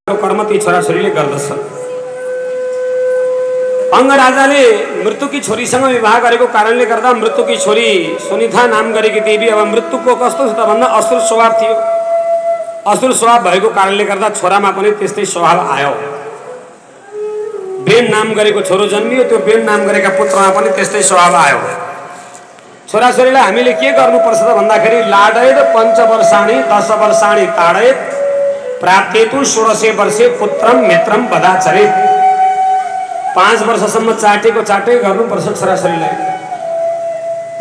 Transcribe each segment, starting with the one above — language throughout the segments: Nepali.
कर्म ती छोराछोरीले गर्दछ। अंगराजाले मृत्युकी छोरीसँग विवाह गरेको कारणले गर्दा मृत्युकी छोरी सुनिता नाम गरेकी देवी अब मृत्युको कस्तो छ त भन्दा असुर स्वभाव थियो। असुर स्वभाव भएको कारणले गर्दा छोरामा पनि त्यस्तै स्वभाव आयो। बेन नाम गरेको छोरो जन्मियो, त्यो बेन नाम गरेका पुत्रमा पनि त्यस्तै स्वभाव आयो। छोराछोरीलाई हामीले के गर्नुपर्छ त भन्दाखेरि लाडयत पञ्चवर्षाणि 10 वर्षाणि ताडयत प्राप्तेतु 16 वर्षे पुत्रम मित्रम बदाचरित। 5 वर्षसम्म चाटेको चाटै गर्नुपर्छ छोराछोरीलाई।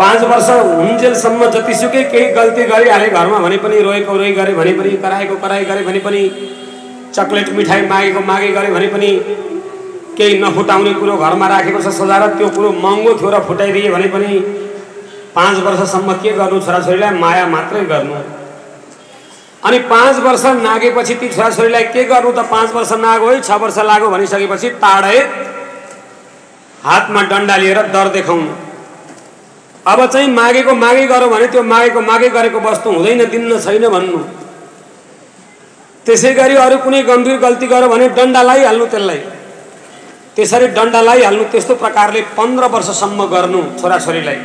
5 वर्ष हुन्जेलसम्म जतिसुकै केही गल्ती गरिहाले घरमा भने पनि रोएको रोइ गरे भने पनि कराएको कराइ गरे भने पनि चकलेट मिठाई मागेको मागे गरे भने पनि केही नफुटाउने कुरो घरमा राखेको छ सजाएर त्यो कुरो महँगो थियो र फुटाइदिए भने पनि 5 वर्षसम्म के गर्नु छोराछोरीलाई माया मात्रै गर्नु। अनि 5 वर्ष नागेपछि ती छोराछोरीलाई के गर्नु त 5 वर्ष नागो है 6 वर्ष लाग्यो भनिसकेपछि ताडयत हातमा डन्डा लिएर डर देखाउनु। अब चाहिँ मागेको मागे गरौ भने त्यो मागेको मागे गरेको वस्तु हुँदैन दिन्न छैन भन्नु। त्यसैगरी अरु कुनै गम्भीर गल्ती गर्यो भने डन्डा लगाइहाल्नु त्यसलाई। त्यसरी डन्डा लगाइहाल्नु। त्यस्तो प्रकारले 15 वर्षसम्म गर्नु छोराछोरीलाई।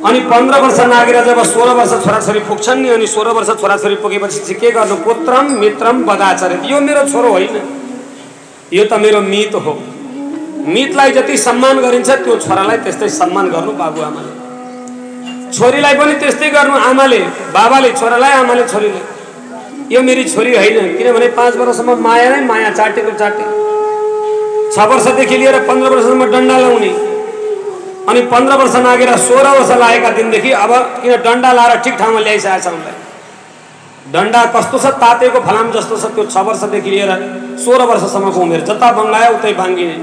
अनि 15 वर्ष नागेर जब 16 वर्ष छोराछोरी पुग्छन् नि अनि 16 वर्ष छोराछोरी पुगेपछि चाहिँ के गर्नु पुत्रम मित्रम बदाचरित। यो मेरो छोरो होइन, यो त मेरो मित हो। मितलाई जति सम्मान गरिन्छ त्यो छोरालाई त्यस्तै सम्मान गर्नु बाबुआमाले। छोरीलाई पनि त्यस्तै गर्नु आमाले बाबाले छोरालाई आमाले छोरीले। यो मेरी छोरी होइन किनभने 5 वर्षसम्म माया नै माया चाटेको चाटे। 6 वर्षदेखि लिएर 15 वर्षसम्म डन्डा लाउने अनि 15 वर्ष नागेर 16 वर्ष लागेका दिनदेखि अब किन डन्डा लाएर ठिक ठाउँमा ल्याइसकेको छ उनलाई। डन्डा कस्तो छ तातेको फलाम जस्तो छ। त्यो 6 वर्षदेखि लिएर 16 वर्षसम्मको उमेर जता बङ्गायो उतै बाङ्गिने।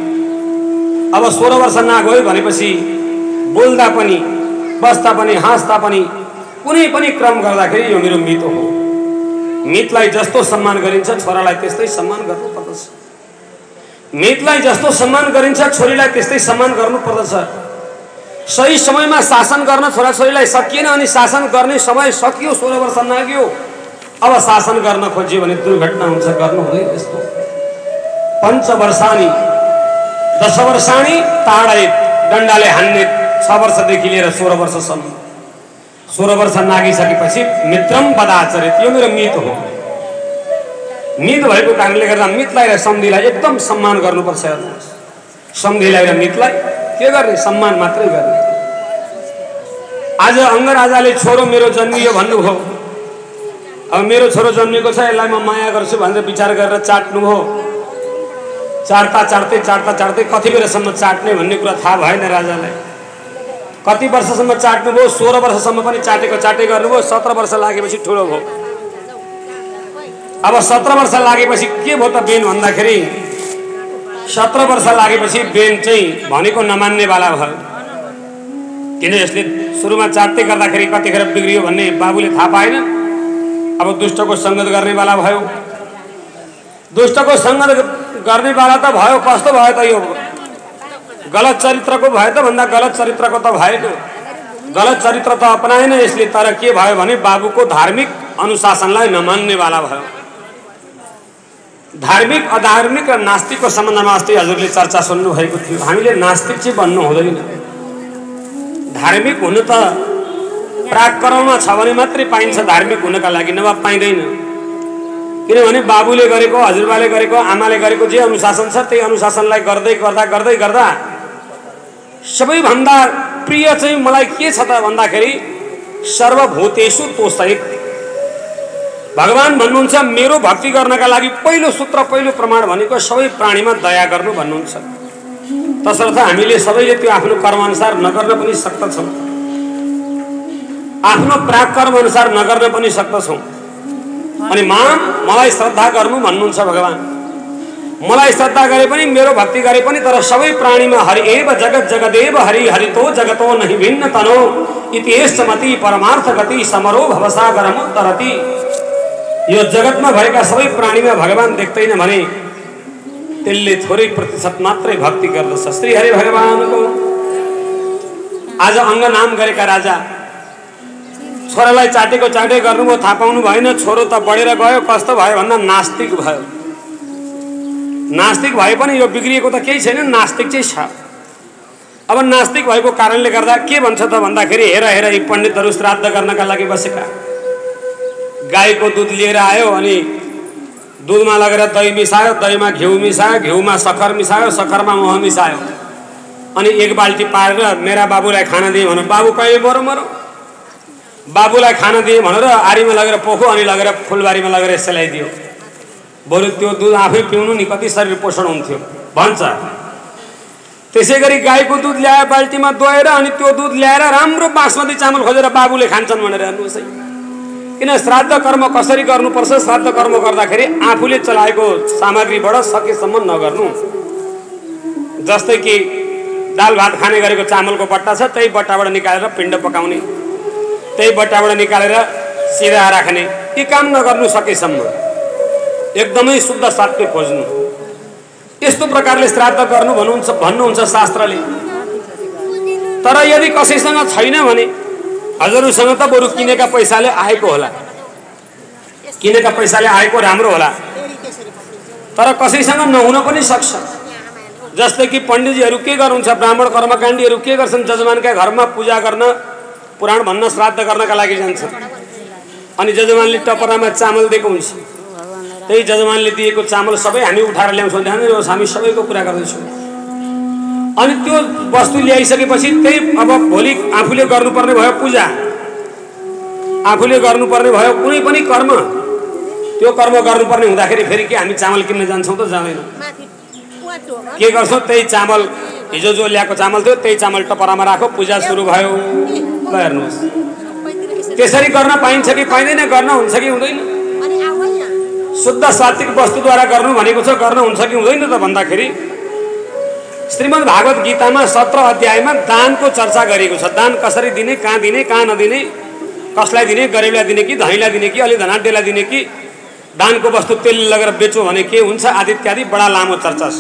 अब 16 वर्ष नागयो भनेपछि बोल्दा पनि बस्दा पनि हाँस्दा पनि कुनै पनि क्रम गर्दाखेरि यो मेरो मित हो। मितलाई जस्तो सम्मान गरिन्छ छोरालाई त्यस्तै सम्मान गर्नुपर्दछ। मितलाई जस्तो सम्मान गरिन्छ छोरीलाई त्यस्तै सम्मान गर्नुपर्दछ। सही समयमा शासन गर्न छोराछोरीलाई सकिएन अनि शासन गर्ने समय सकियो 16 वर्ष नाग्यो। अब शासन गर्न खोज्यो भने दुर्घटना हुन्छ गर्नु हुँदैन त्यस्तो। 5 वर्षाणि 10 वर्षाणि ताडयत डन्डाले हान्ने 6 वर्षदेखि लिएर 16 वर्षसम्म। 16 वर्ष नागिसकेपछि मित्रम बदाचरित। यो मेरो मित हो। मित भएको कारणले गर्दा मितलाई र सम्धिलाई एकदम सम्मान गर्नुपर्छ। सम्धिलाई र मितलाई के गर्ने सम्मान मात्रै गर्ने। आज अंगराजाले छोरो मेरो जन्मियो भन्नुभयो। अब मेरो छोरो जन्मिएको छ यसलाई म माया गर्छु भनेर विचार गरेर चाट्नु हो। चाट्दा चाट्दै चाट्दा चाट्दै कति बेरसम्म चाट्ने भन्ने कुरा थाहा भएन राजालाई। कति वर्षसम्म चाट्नु भयो 16 वर्षसम्म पनि चाटेको चाटै गर्नुभयो। 17 वर्ष लागेपछि ठुलो भयो। अब 17 वर्ष लागेपछि के भयो त बेन भन्दाखेरि 17 वर्ष लागेपछि बेन चाहिँ भनेको नमान्नेवाला भयो। किन यसले सुरुमा चाट्दै गर्दाखेरि कतिखेर बिग्रियो भन्ने बाबुले थाहा पाएन। अब दुष्टको सङ्गत गर्नेवाला भयो। दुष्टको सङ्गत गर्नेवाला त भयो। कस्तो भयो त यो गलत चरित्रको भयो त भन्दा गलत चरित्रको त भएन। गलत चरित्र त अपनाएन यसले। तर के भयो भने बाबुको धार्मिक अनुशासनलाई नमान्नेवाला भयो। धार्मिक अधार्मिक र नास्तिकको सम्बन्धमा अस्ति हजुरले चर्चा सुन्नु भएको थियो। हामीले नास्तिक चाहिँ बन्नु हुँदैन। धार्मिक हुनु त प्राकर्ममा छ भने मात्रै पाइन्छ धार्मिक हुनका लागि, नभए पाइँदैन। किनभने बाबुले गरेको हजुरबाले गरेको आमाले गरेको जे अनुशासन छ त्यही अनुशासनलाई गर्दै गर्दा गर्दै गर्दा सबैभन्दा प्रिय चाहिँ मलाई के छ त भन्दाखेरि सर्वभूतेषु तोषयित। भगवान भन्नुहुन्छ मेरो भक्ति गर्नका लागि पहिलो सूत्र पहिलो प्रमाण भनेको सबै प्राणीमा दया गर्नु भन्नुहुन्छ। तसर्थ हामीले सबैले त्यो आफ्नो कर्मअनुसार नगर्न पनि सक्दछौँ। आफ्नो प्राकर्म अनुसार नगर्न पनि सक्दछौँ। अनि मलाई श्रद्धा गर्नु भन्नुहुन्छ भगवान। मलाई श्रद्धा गरे पनि मेरो भक्ति गरे पनि तर सबै प्राणीमा हरि एव जगत जगदेव हरि हरितो जगतो नहि भिन्न तनो इतिश्चमति परमार्थ गति समरो भवसागरम तरति। यो जगतमा भएका सबै प्राणीमा भगवान देख्दैन भने त्यसले थोरै प्रतिशत मात्रै भक्ति गर्दछ। श्री हरि भगवानको आज अंग नाम गरेका राजा छोरालाई चाटेको चाटे गर्नुभयो, थाहा पाउनु भएन, छोरो त बढेर गयो, कस्तो भयो भन्दा नास्तिक भयो। नास्तिक भए पनि यो बिग्रिएको त केही छैन, नास्तिक चाहिँ छ। अब नास्तिक भएको कारणले गर्दा के भन्छ त भन्दाखेरि हेर हेर यी पण्डितहरू श्राद्ध गर्नका लागि बसेका, गाईको दुध लिएर आयो अनि दुधमा लगेर दही मिसायो, दहीमा घिउ मिसायो, घिउमा सक्खर मिसायो, सक्खरमा मह मिसायो, अनि एक बाल्टी पारेर मेरा बाबुलाई खान दिए भनेर बाबु कहिले मरो मरो, बाबुलाई खान दिए भनेर आरीमा लगेर पोखो अनि लगेर फुलबारीमा लगेर सेलाइदियो। बरु त्यो दुध आफै पिउनु नि कति शरीर पोषण हुन्थ्यो भन्छ। त्यसै गरी गाईको दुध ल्याएर बाल्टीमा दोहेर अनि त्यो दुध ल्याएर राम्रो बासमती चामल खोजेर बाबुले खान्छन् भनेर हेर्नुहोस् है। किन श्राद्ध कर्म कसरी गर्नुपर्छ? श्राद्ध कर्म गर्दाखेरि आफूले चलाएको सामग्रीबाट सकेसम्म नगर्नु। जस्तै कि दाल भात खाने गरेको चामलको बट्टा छ, त्यही बट्टाबाट निकालेर पिण्ड पकाउने, त्यही बट्टाबाट निकालेर सिधा राख्ने, यी काम नगर्नु सकेसम्म। एकदमै शुद्ध सात्विक खोज्नु। यस्तो प्रकारले श्राद्ध गर्नु भन्नुहुन्छ शास्त्रले। तर यदि कसैसँग छैन भने हजुरसँग त बरु किनेका पैसाले आएको होला, किनेका पैसाले आएको राम्रो होला। तर कसैसँग नहुन पनि सक्छ। जस्तै कि पण्डितजीहरू के गर्नुहुन्छ, ब्राह्मण कर्मकाण्डीहरू के गर्छन्, जजमानका घरमा पूजा गर्न, पुराण भन्न, श्राद्ध गर्नका लागि जान्छन्। अनि जजमानले टपरामा चामल दिएको हुन्छ, त्यही जजमानले दिएको चामल सबै हामी उठाएर ल्याउँछौँ। ध्यान दिनुहोस्, हामी सबैको कुरा गर्दैछौँ। अनि त्यो वस्तु ल्याइसकेपछि त्यही अब भोलि आफूले गर्नुपर्ने भयो पूजा, आफूले गर्नुपर्ने भयो कुनै पनि कर्म, त्यो कर्म गर्नुपर्ने हुँदाखेरि फेरि के हामी चामल किन्न जान्छौँ त? जाँदैनौँ। के गर्छौँ? त्यही चामल हिजो जो ल्याएको चामल थियो त्यही चामल टपरामा राखो, पूजा सुरु भयो। ल हेर्नुहोस्, त्यसरी गर्न पाइन्छ कि पाइँदैन, गर्न हुन्छ कि हुँदैन? शुद्ध सात्विक वस्तुद्वारा गर्नु भनेको छ, गर्न हुन्छ कि हुँदैन त भन्दाखेरि श्रीमद् भागवत गीतामा 17 अध्यायमा दानको चर्चा गरिएको छ। दान कसरी दिने, कहाँ दिने, कहाँ नदिने, कसलाई दिने, गरिबलाई दिने कि धनीलाई दिने कि अलि धनाढ्यलाई दिने कि दानको वस्तु तेल लगेर बेचो भने के हुन्छ आदि इत्यादि बडा लामो चर्चा छ।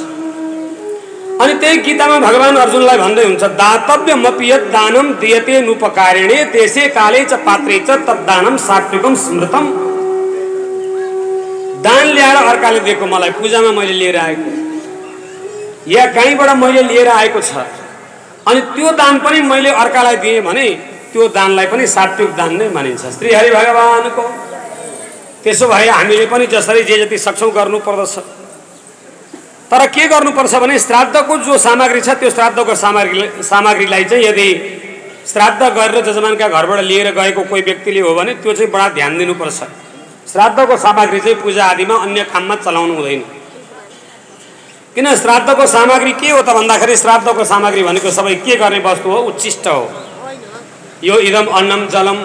अनि त्यही गीतामा भगवान अर्जुनलाई भन्दै हुन्छ, दातव्यमपि यत् दानं दीयते नुपकारिणे देशे काले च पात्रे च तद्दानं सात्विकं स्मृतम्। दान ल्याएर अर्काले दिएको, मलाई पूजामा मैले लिएर आएको या कहीँबाट मैले लिएर आएको छ, अनि त्यो दान पनि मैले अर्कालाई दिएँ भने त्यो दानलाई पनि सात्विक दान नै मानिन्छ। श्री हरि भगवानको। त्यसो भए हामीले पनि जसरी जे जति सक्छौँ गर्नुपर्दछ। तर के गर्नुपर्छ भने श्राद्धको जो सामग्री छ त्यो श्राद्धको सामग्रीलाई चाहिँ यदि श्राद्ध गरेर जजमानका घरबाट लिएर गएको कोही व्यक्तिले हो भने त्यो चाहिँ बडा ध्यान दिनुपर्छ। श्राद्धको सामग्री चाहिँ पूजा आदिमा अन्य काममा चलाउनु हुँदैन। किन श्राद्धको सामग्री के हो त भन्दाखेरि श्राद्धको सामग्री भनेको सबै के गर्ने वस्तु हो? उच्छिष्ट हो। यो इदम अन्नम जलम,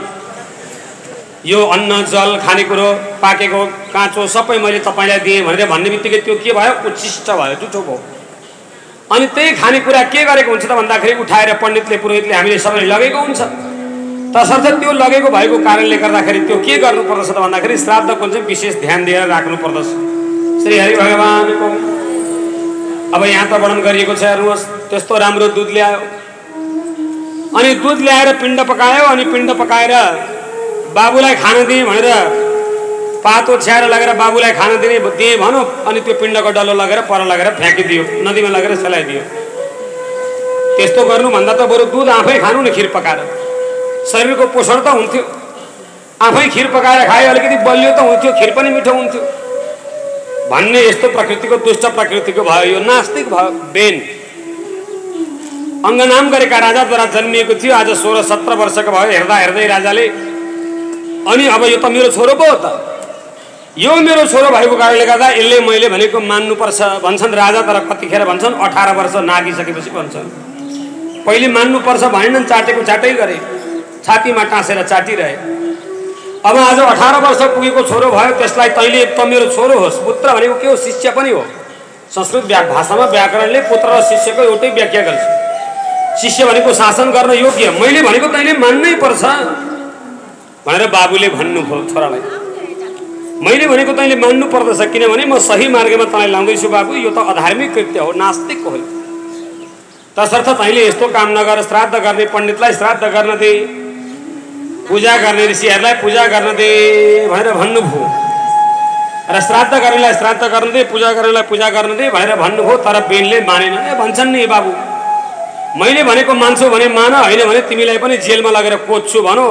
यो अन्न जल खानेकुरो पाकेको काँचो सबै मैले तपाईँलाई दिएँ भनेर भन्ने बित्तिकै त्यो के भयो? उच्छिष्ट भयो, जुठो भयो। अनि त्यही खानेकुरा के गरेको हुन्छ त भन्दाखेरि उठाएर पण्डितले पुरोहितले हामीले सबैले लगेको हुन्छ। तसर्थ त्यो लगेको भएको कारणले गर्दाखेरि त्यो के गर्नुपर्दछ त भन्दाखेरि श्राद्धको चाहिँ विशेष ध्यान दिएर राख्नुपर्दछ। श्री हरि भगवानको। अब यहाँ त वर्णन गरिएको छ, हेर्नुहोस्, त्यस्तो राम्रो दुध ल्यायो अनि दुध ल्याएर पिण्ड पकायो, अनि पिण्ड पकाएर बाबुलाई खान दिए भनेर पातो छ्याएर लगेर बाबुलाई खान दिए भनौँ, अनि त्यो पिण्डको डल्लो लगेर पर लगेर फ्याँकिदियो, नदीमा लगेर सेलाइदियो। त्यस्तो गर्नुभन्दा त बरु दुध आफै खानु न, खिर पकाएर, शरीरको पोषण त हुन्थ्यो। आफै खिर पकाएर खाए अलिकति बलियो त हुन्थ्यो, खिर पनि मिठो हुन्थ्यो भन्ने यस्तो प्रकृतिको, दुष्ट प्रकृतिको भयो। यो नास्तिक भयो, बेन। अङ्गनाम गरेका राजाद्वारा जन्मिएको थियो, आज 16-17 वर्षको भयो। हेर्दा हेर्दै राजाले अनि अब यो त मेरो छोरो पो हो त, यो मेरो छोरो भएको कारणले गर्दा यसले मैले भनेको मान्नुपर्छ भन्छन् राजा। तर कतिखेर भन्छन् 18 वर्ष नागिसकेपछि भन्छन्। पहिले मान्नुपर्छ भनेनन्, चाटेको चाटै गरे, छातीमा टाँसेर चाटिरहे। अब आज 18 वर्ष पुगेको छोरो भयो, त्यसलाई तैँले त मेरो छोरो होस्। पुत्र भनेको के हो? शिष्य पनि हो। संस्कृत भाषामा व्याकरणले पुत्र र शिष्यको एउटै व्याख्या गर्छ। शिष्य भनेको शासन गर्न योग्य, मैले भनेको तैँले मान्नै पर्छ भनेर बाबुले भन्नुभयो छोरालाई। मैले भनेको तैँले मान्नु पर्दछ, किनभने म सही मार्गमा तँलाई लाउँदैछु बाबु, यो त अधार्मिक कृत्य हो, नास्तिक हो। तसर्थ तैँले यस्तो काम नगर, श्राद्ध गर्ने पण्डितलाई श्राद्ध गर्न दे। पूजा गर्ने ऋषिहरूलाई पूजा गर्न दे भनेर भन्नुभयो र श्राद्ध गर्नेलाई श्राद्ध गर्न दे पूजा गर्नेलाई पूजा गर्न दे भनेर भन्नुभयो। तर बेनले मानेन। ए भन्छन् नि बाबु, मैले भनेको मान्छौ भने मान, होइन भने तिमीलाई पनि जेलमा लगेर कोच्छु भनो।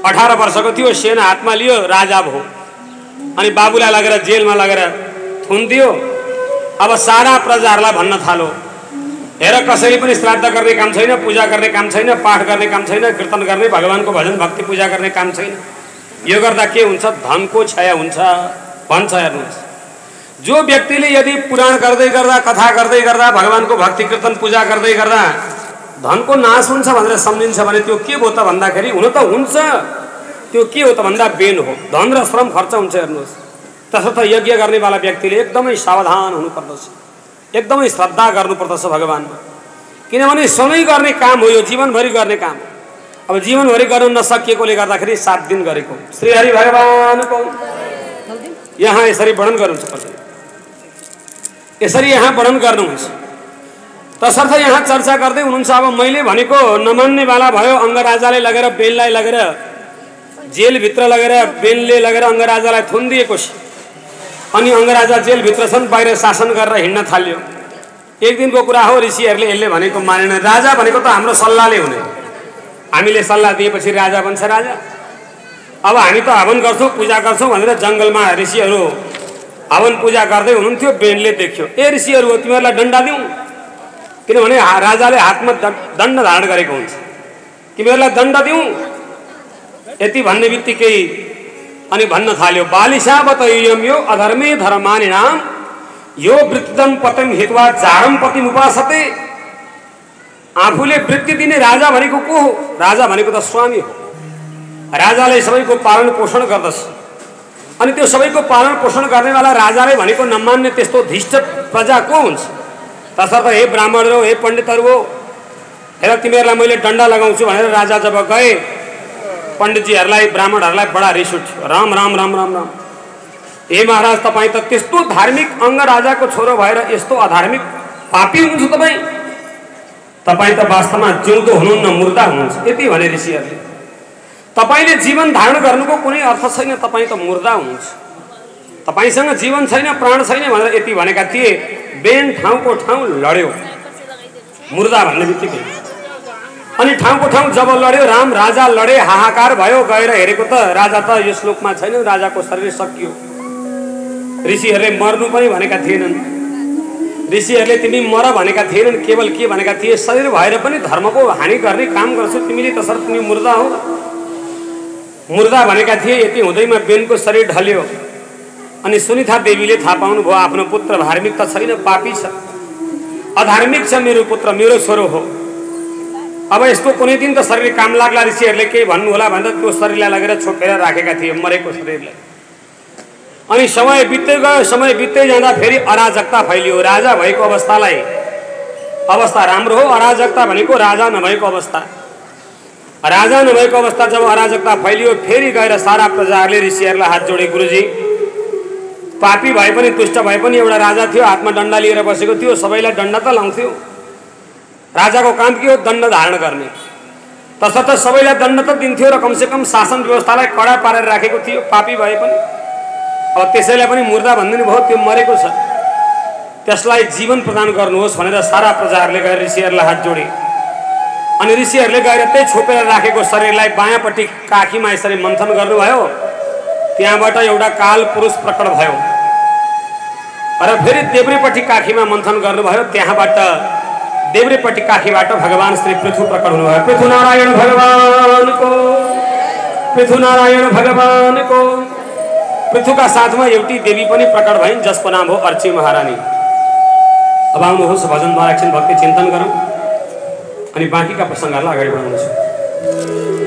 18 वर्षको थियो, सेना हातमा लियो, राजा भयो। अनि बाबुलाई लगेर जेलमा लगेर थुनिदियो। अब सारा प्रजाहरूलाई भन्न थालो, हेर कसैले पनि श्राद्ध गर्ने काम छैन, पूजा गर्ने काम छैन, पाठ गर्ने काम छैन, कीर्तन गर्ने, भगवानको भजन भक्ति पूजा गर्ने काम छैन। यो गर्दा के हुन्छ? धनको क्षय हुन्छ भन्छ। हेर्नुहोस्, जो व्यक्तिले यदि पुराण गर्दै गर्दा, कथा गर्दै गर्दा, भगवानको भक्ति कीर्तन पूजा गर्दै गर्दा धनको नाश हुन्छ भनेर सम्झिन्छ भने त्यो के हो त भन्दाखेरि, हुन त हुन्छ, त्यो के हो त भन्दा बेन हो। धन र श्रम खर्च हुन्छ। हेर्नुहोस्, तसर्थ यज्ञ गर्नेवाला व्यक्तिले एकदमै सावधान हुनुपर्दछ, एकदमै श्रद्धा गर्नुपर्दछ भगवानमा। किनभने सधैँ गर्ने काम हो यो, जीवनभरि गर्ने काम। अब जीवनभरि गर्न नसकिएकोले गर्दाखेरि 7 दिन गरेको। श्री हरि भगवानको यहाँ यसरी वर्णन गर्नुहुन्छ, यसरी यहाँ वर्णन गर्नुहुन्छ। तसर्थ यहाँ चर्चा गर्दै हुनुहुन्छ। अब मैले भनेको नमान्नेवाला भयो, अङ्गराजाले लगेर बेनलाई लगेर जेलभित्र लगेर बेनले लगेर अङ्गराजालाई थुनिदिएको छ। अनि अङ्गराजा जेलभित्र छन्, बाहिर शासन गरेर हिँड्न थाल्यो। एक दिनको कुरा हो, ऋषिहरूले यसले भनेको मानेन। राजा भनेको त हाम्रो सल्लाहले हुने, हामीले सल्लाह दिएपछि राजा बन्छ राजा। अब हामी त हवन गर्छौँ, पूजा गर्छौँ भनेर जङ्गलमा ऋषिहरू हवन पूजा गर्दै हुनुहुन्थ्यो। बेनले देख्यो, ए ऋषिहरू हो, तिमीहरूलाई दण्ड दिउँ? किनभने राजाले हातमा दण्ड धारण गरेको हुन्छ, तिमीहरूलाई दण्ड दिउँ? यति भन्ने बित्तिकै अनि भन्न थाल्यो, बालिशावतयम् यो अधर्मे धर्मानिनाम यो वृत्तिदं पतिं हित्वा जारं पतिम् उपासते। आफूले वृत्ति दिने राजा भनेको को हो? राजा भनेको त स्वामी हो। राजाले सबैको पालन पोषण गर्दछ। अनि त्यो सबैको पालन पोषण गर्नेवाला राजाले भनेको नमान्ने त्यस्तो धिष्ट प्रजा को हुन्छ? तसर्थ हे ब्राह्मणहरू, हे पण्डितहरू हो, हेर तिमीहरूलाई मैले दण्ड लगाउँछु भनेर राजा जब गए, पण्डितजीहरूलाई ब्राह्मणहरूलाई बडा रिस उठ्यो। राम राम राम राम राम, हे महाराज, तपाईँ त त्यस्तो धार्मिक अङ्ग राजाको छोरो भएर यस्तो अधार्मिक पापी हुनुहुन्छ तपाईँ? तपाईँ त वास्तवमा जिउँदो हुनुहुन्न, मुर्दा हुनुहुन्छ। यति भने ऋषिहरूले, तपाईँले जीवन धारण गर्नुको कुनै अर्थ छैन, तपाईँ त मुर्दा हुनुहुन्छ, तपाईँसँग जीवन छैन, प्राण छैन भनेर यति भनेका थिए। बेन ठाउँको ठाउँ लड्यो मुर्दा भन्ने बित्तिकै। अनि ठाउँको ठाउँ जब लड्यो, राम राजा लडे, हाहाकार भयो। गएर हेरेको त राजा त यस लोकमा छैन, राजाको शरीर सकियो। ऋषिहरूले मर्नु पनि भनेका थिएनन्, ऋषिहरूले तिमी मर भनेका थिएनन्, केवल के भनेका थिए, शरीर भएर पनि धर्मको हानि गर्ने काम गर्छौ तिमीले, तसर्थ तिमी मुर्दा हो, मुर्दा भनेका थिए। यति हुँदैमा बेनको शरीर ढल्यो। अनि सुनिता देवीले थाहा पाउनुभयो, आफ्नो पुत्र धार्मिक त छैन, पापी छ, अधार्मिक छ मेरो पुत्र, मेरो छोरो हो। अब यसको कुनै दिन त शरीर काम लाग्ला, ऋषिहरूले केही भन्नु होला भनेर त्यो शरीरलाई लगेर छोपेर राखेका थिए, मरेको शरीरलाई। अनि समय बित्दै गयो, समय बित्दै जाँदा फेरि अराजकता फैलियो। राजा भएको अवस्थालाई अवस्था राम्रो हो, अराजकता भनेको राजा नभएको अवस्था। राजा नभएको अवस्था जब अराजकता फैलियो, फेरि गएर सारा प्रजाहरूले ऋषिहरूलाई हात जोडे, गुरुजी, पापी भए पनि दुष्ट भए पनि एउटा राजा थियो, हातमा डन्डा लिएर बसेको थियो, सबैलाई डन्डा त लाउँथ्यो। राजाको काम के हो? दण्ड धारण गर्ने। तसर्थ सबैलाई दण्ड त दिन्थ्यो र कमसेकम शासन व्यवस्थालाई कडा पारेर राखेको थियो, पापी भए पनि। अब त्यसैलाई पनि मुर्दा भनिदिनु भयो, त्यो मरेको छ, त्यसलाई जीवन प्रदान गर्नुहोस् भनेर सारा प्रजाहरूले गएर ऋषिहरूलाई हात जोडे। अनि ऋषिहरूले गएर त्यही छोपेर राखेको शरीरलाई बायाँपट्टि काखीमा यसरी मन्थन गर्नुभयो। त्यहाँबाट एउटा काल पुरुष प्रकट भयो र फेरि देब्रेपट्टि काखीमा मन्थन गर्नुभयो। त्यहाँबाट देब्रेपट्टि काखीबाट भगवान श्री पृथु प्रकट हुनुभयो। पृथुनारायण भगवानको, पृथुनारायण भगवानको। पृथुका साथमा एउटी देवी पनि प्रकट भइन्, जसको नाम हो अर्ची महारानी। अब आउनुहोस्, भजनद्वारा एकछिन भक्ति चिन्तन गरौँ अनि बाँकीका प्रसङ्गहरूलाई अगाडि बढाउनुहोस्।